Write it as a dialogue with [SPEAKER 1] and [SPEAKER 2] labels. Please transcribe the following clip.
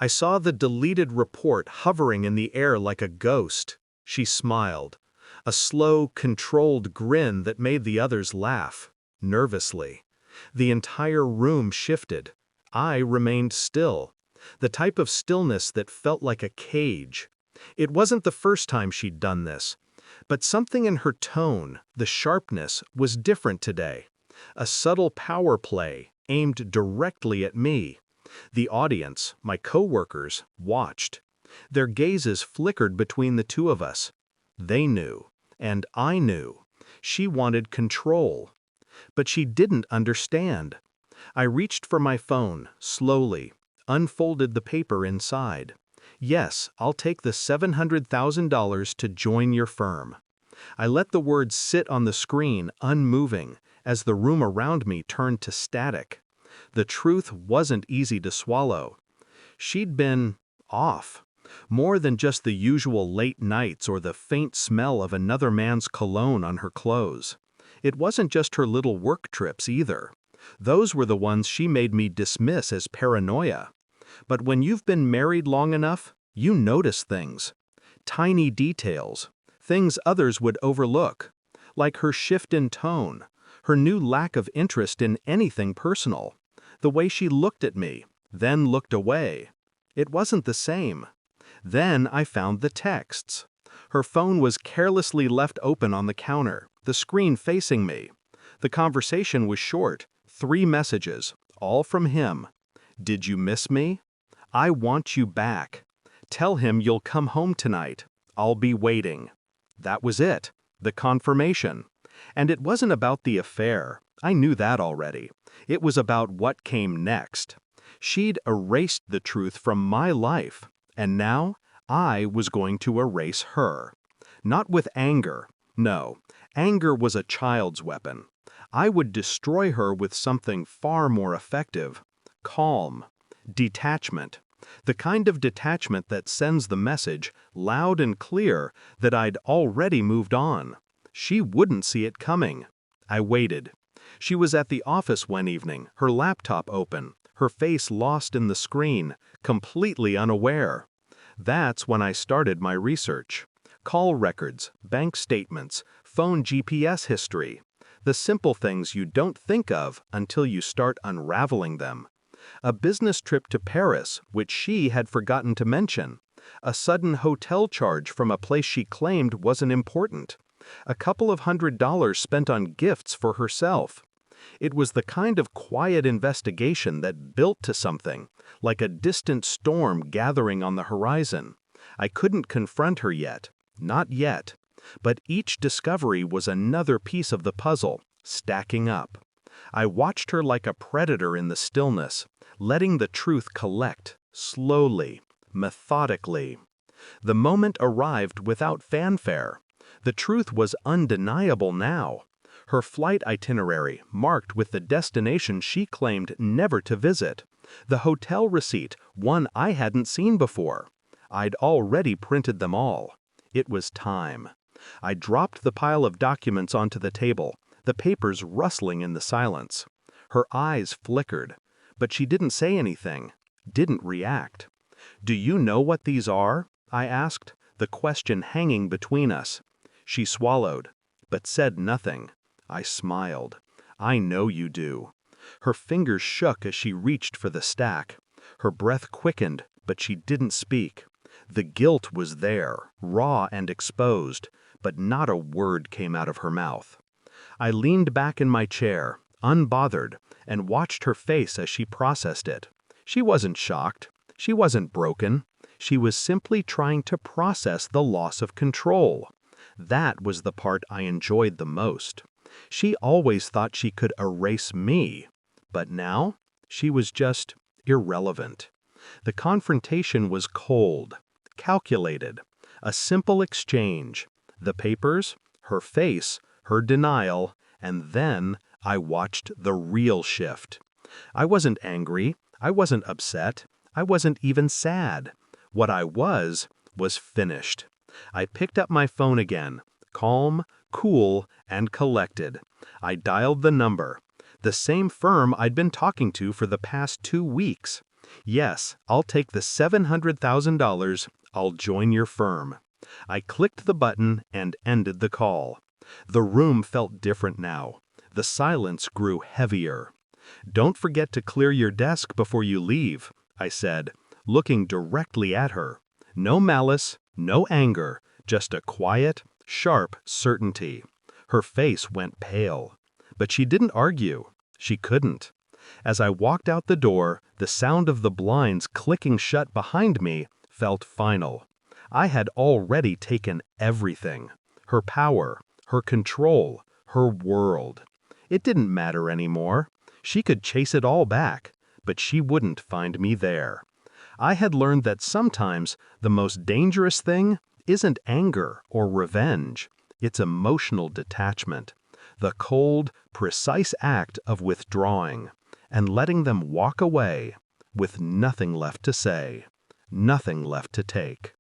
[SPEAKER 1] I saw the deleted report hovering in the air like a ghost. She smiled. A slow, controlled grin that made the others laugh, nervously. The entire room shifted. I remained still. The type of stillness that felt like a cage. It wasn't the first time she'd done this. But something in her tone, the sharpness, was different today. A subtle power play, aimed directly at me. The audience, my coworkers, watched. Their gazes flickered between the two of us. They knew, and I knew. She wanted control. But she didn't understand. I reached for my phone, slowly, unfolded the paper inside. Yes, I'll take the $700,000 to join your firm. I let the words sit on the screen, unmoving, as the room around me turned to static. The truth wasn't easy to swallow. She'd been off. More than just the usual late nights or the faint smell of another man's cologne on her clothes. It wasn't just her little work trips either. Those were the ones she made me dismiss as paranoia. But when you've been married long enough, you notice things. Tiny details. Things others would overlook. Like her shift in tone. Her new lack of interest in anything personal. The way she looked at me, then looked away. It wasn't the same. Then I found the texts. Her phone was carelessly left open on the counter, the screen facing me. The conversation was short, 3 messages, all from him. Did you miss me? I want you back. Tell him you'll come home tonight. I'll be waiting. That was it, the confirmation. And it wasn't about the affair. I knew that already. It was about what came next. She'd erased the truth from my life. And now, I was going to erase her. Not with anger. No, anger was a child's weapon. I would destroy her with something far more effective. Calm. Detachment. The kind of detachment that sends the message, loud and clear, that I'd already moved on. She wouldn't see it coming. I waited. She was at the office one evening, her laptop open, her face lost in the screen, completely unaware. That's when I started my research. Call records, bank statements, phone GPS history. The simple things you don't think of until you start unraveling them. A business trip to Paris, which she had forgotten to mention. A sudden hotel charge from a place she claimed wasn't important. A couple of $100 spent on gifts for herself. It was the kind of quiet investigation that built to something, like a distant storm gathering on the horizon. I couldn't confront her yet, not yet. But each discovery was another piece of the puzzle, stacking up. I watched her like a predator in the stillness, letting the truth collect, slowly, methodically. The moment arrived without fanfare. The truth was undeniable now. Her flight itinerary marked with the destination she claimed never to visit. The hotel receipt, one I hadn't seen before. I'd already printed them all. It was time. I dropped the pile of documents onto the table, the papers rustling in the silence. Her eyes flickered, but she didn't say anything, didn't react. "Do you know what these are?" I asked, the question hanging between us. She swallowed, but said nothing. I smiled. "I know you do." Her fingers shook as she reached for the stack. Her breath quickened, but she didn't speak. The guilt was there, raw and exposed, but not a word came out of her mouth. I leaned back in my chair, unbothered, and watched her face as she processed it. She wasn't shocked. She wasn't broken. She was simply trying to process the loss of control. That was the part I enjoyed the most. She always thought she could erase me, but now she was just irrelevant. The confrontation was cold, calculated, a simple exchange. The papers, her face, her denial, and then I watched the real shift. I wasn't angry, I wasn't upset, I wasn't even sad. What I was finished. I picked up my phone again, calm, cool, and collected. I dialed the number. The same firm I'd been talking to for the past 2 weeks. Yes, I'll take the $700,000. I'll join your firm. I clicked the button and ended the call. The room felt different now. The silence grew heavier. Don't forget to clear your desk before you leave, I said, looking directly at her. No malice, no anger, just a quiet, sharp certainty. Her face went pale. But she didn't argue. She couldn't. As I walked out the door, the sound of the blinds clicking shut behind me felt final. I had already taken everything. Her power, her control, her world. It didn't matter anymore. She could chase it all back, but she wouldn't find me there. I had learned that sometimes the most dangerous thing isn't anger or revenge. It's emotional detachment. The cold, precise act of withdrawing and letting them walk away with nothing left to say, nothing left to take.